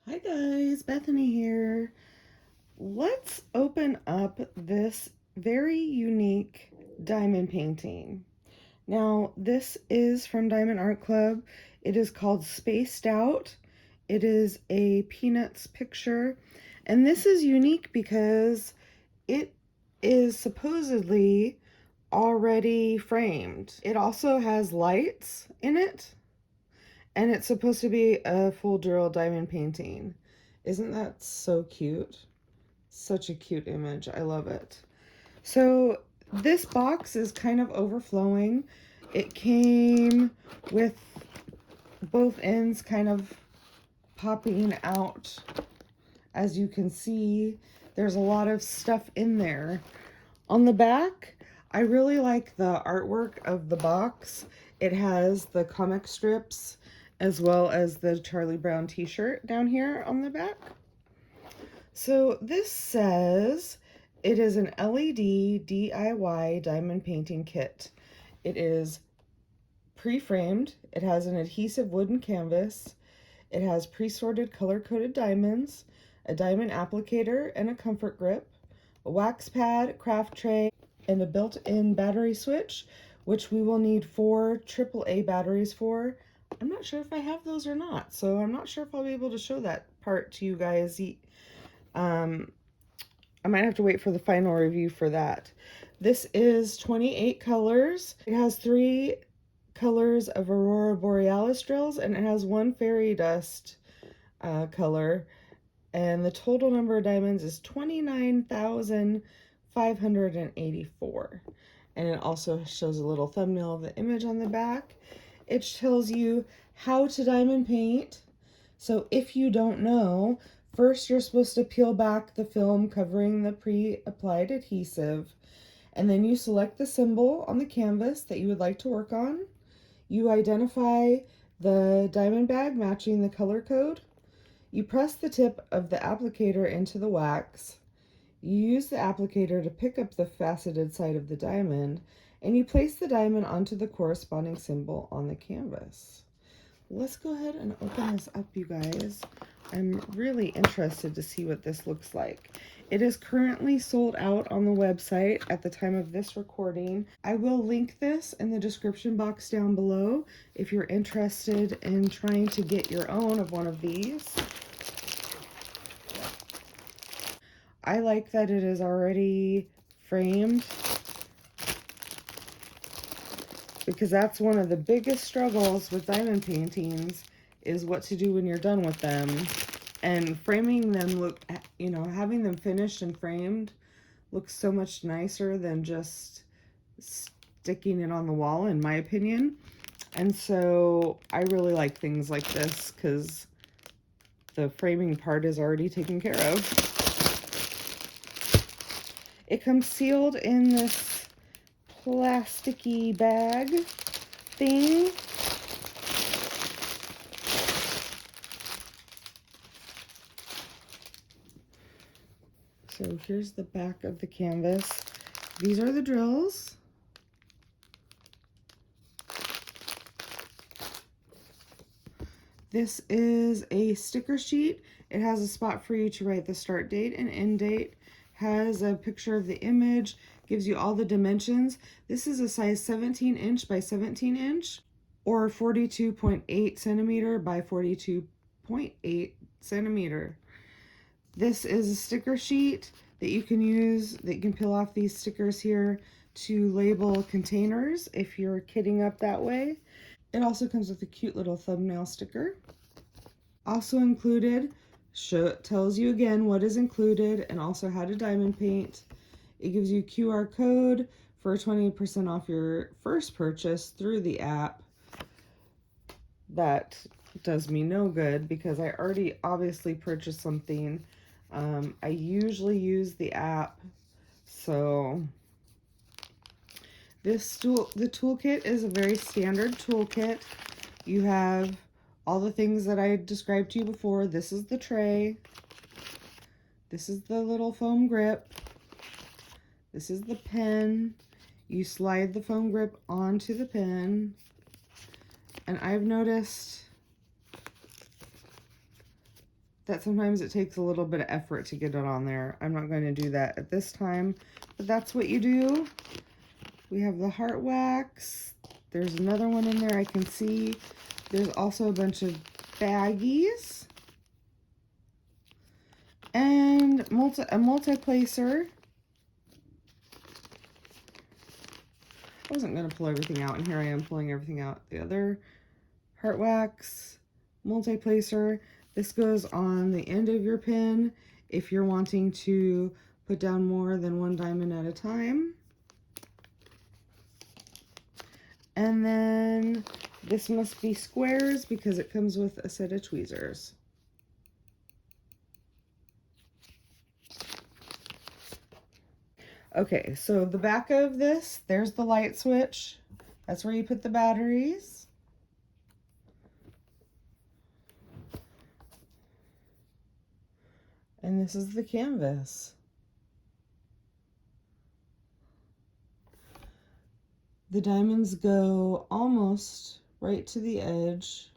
Hi guys, Bethany here. Let's open up this very unique diamond painting. Now, this is from Diamond Art Club. It is called Spaced Out. It is a Peanuts picture, and this is unique because it is supposedly already framed. It also has lights in it, and it's supposed to be a full drill diamond painting. Isn't that so cute? Such a cute image. I love it. So this box is kind of overflowing. It came with both ends kind of popping out. As you can see, there's a lot of stuff in there. On the back, I really like the artwork of the box. It has the comic strips as well as the Charlie Brown t-shirt down here on the back. So this says it is an LED DIY diamond painting kit. It is pre-framed. It has an adhesive wooden canvas. It has pre-sorted color-coded diamonds, a diamond applicator and a comfort grip, a wax pad, craft tray, and a built-in battery switch, which we will need 4 AAA batteries for. I'm not sure if I have those or not, so I'm not sure if I'll be able to show that part to you guys. I might have to wait for the final review for that. This is 28 colors. It has 3 colors of Aurora Borealis drills, and it has 1 fairy dust color. And the total number of diamonds is 29,584. And it also shows a little thumbnail of the image on the back. It tells you how to diamond paint. So if you don't know, first you're supposed to peel back the film covering the pre-applied adhesive, and then you select the symbol on the canvas that you would like to work on. You identify the diamond bag matching the color code. You press the tip of the applicator into the wax. You use the applicator to pick up the faceted side of the diamond, and you place the diamond onto the corresponding symbol on the canvas. Let's go ahead and open this up, you guys. I'm really interested to see what this looks like. It is currently sold out on the website at the time of this recording. I will link this in the description box down below if you're interested in trying to get your own of one of these. I like that it is already framed, because that's one of the biggest struggles with diamond paintings, is what to do when you're done with them. And framing them, having them finished and framed looks so much nicer than just sticking it on the wall, in my opinion. And so I really like things like this because the framing part is already taken care of. It comes sealed in this plasticky bag thing. So here's the back of the canvas. These are the drills. This is a sticker sheet. It has a spot for you to write the start date and end date. Has a picture of the image, gives you all the dimensions. This is a size 17 inch by 17 inch or 42.8 centimeter by 42.8 centimeter. This is a sticker sheet that you can use, that you can peel off these stickers here to label containers if you're kitting up that way. It also comes with a cute little thumbnail sticker. Also included, tells you again what is included and also how to diamond paint. It gives you a QR code for 20% off your first purchase through the app. That does me no good because I already obviously purchased something. I usually use the app, so the toolkit is a very standard toolkit. You have all the things that I described to you before. This is the tray. This is the little foam grip. This is the pen. You slide the foam grip onto the pen. And I've noticed that sometimes it takes a little bit of effort to get it on there. I'm not going to do that at this time, but that's what you do. We have the heart wax. There's another one in there I can see. There's also a bunch of baggies and a multi-placer. I wasn't going to pull everything out, and here I am pulling everything out. The other heart wax, multi-placer. This goes on the end of your pin if you're wanting to put down more than one diamond at a time. And then this must be squares because it comes with a set of tweezers. Okay, so the back of this, there's the light switch. That's where you put the batteries. And this is the canvas. The diamonds go almost right to the edge.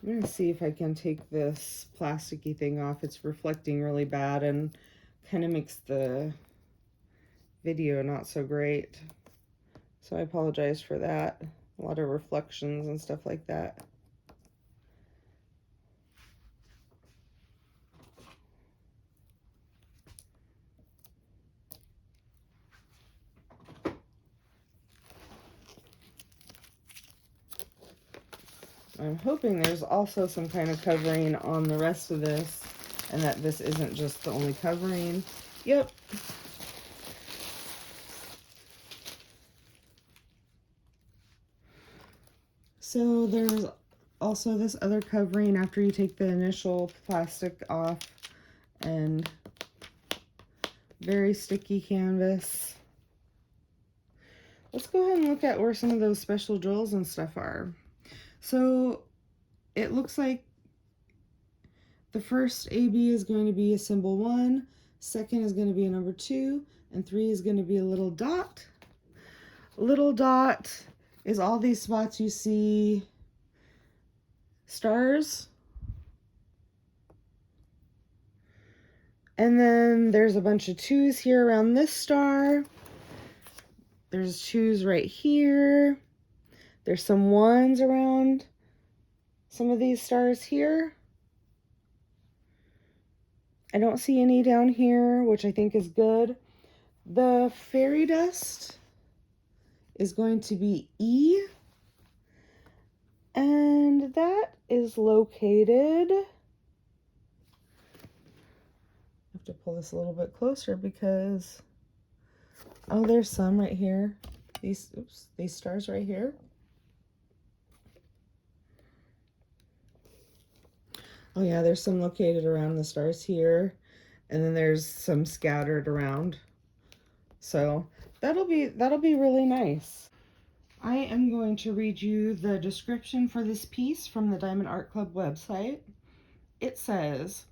I'm going to see if I can take this plasticky thing off. It's reflecting really bad and kind of makes the video not so great. So I apologize for that. A lot of reflections and stuff like that. I'm hoping there's also some kind of covering on the rest of this and that this isn't just the only covering. Yep. So there's also this other covering after you take the initial plastic off, and very sticky canvas. Let's go ahead and look at where some of those special drills and stuff are. So it looks like the first AB is going to be a symbol 1, second is going to be a number 2, and 3 is going to be a little dot. Little dot is all these spots you see stars. And then there's a bunch of 2s here around this star. There's 2s right here. There's some 1s around some of these stars here. I don't see any down here, which I think is good. The fairy dust is going to be E. And that is located... I have to pull this a little bit closer because... Oh, there's some right here. These stars right here. Oh yeah, there's some located around the stars here, and then there's some scattered around. So that'll be really nice. I am going to read you the description for this piece from the Diamond Art Club website. It says,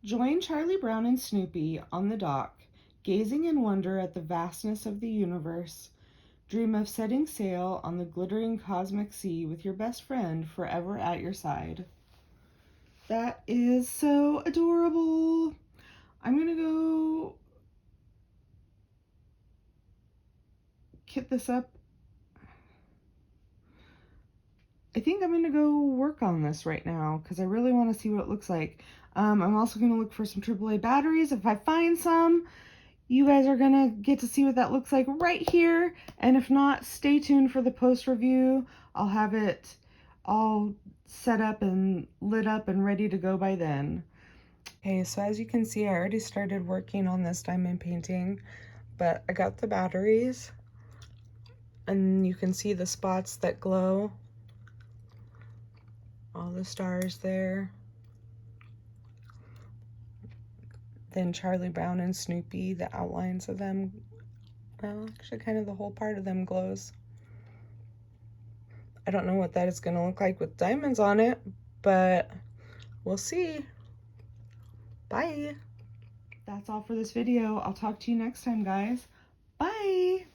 "Join Charlie Brown and Snoopy on the dock, gazing in wonder at the vastness of the universe. Dream of setting sail on the glittering cosmic sea with your best friend forever at your side." That is so adorable. I'm gonna go kit this up. I think I'm gonna go work on this right now because I really want to see what it looks like. I'm also gonna look for some AAA batteries. If I find some, you guys are gonna get to see what that looks like right here. And if not, stay tuned for the post review. I'll have it all set up and lit up and ready to go by then. Okay, so as you can see, I already started working on this diamond painting, but I got the batteries and you can see the spots that glow. All the stars there. Then Charlie Brown and Snoopy, the outlines of them, well, actually kind of the whole part of them glows. I don't know what that is going to look like with diamonds on it, but we'll see. Bye. that's all for this video. I'll talk to you next time, guys. Bye!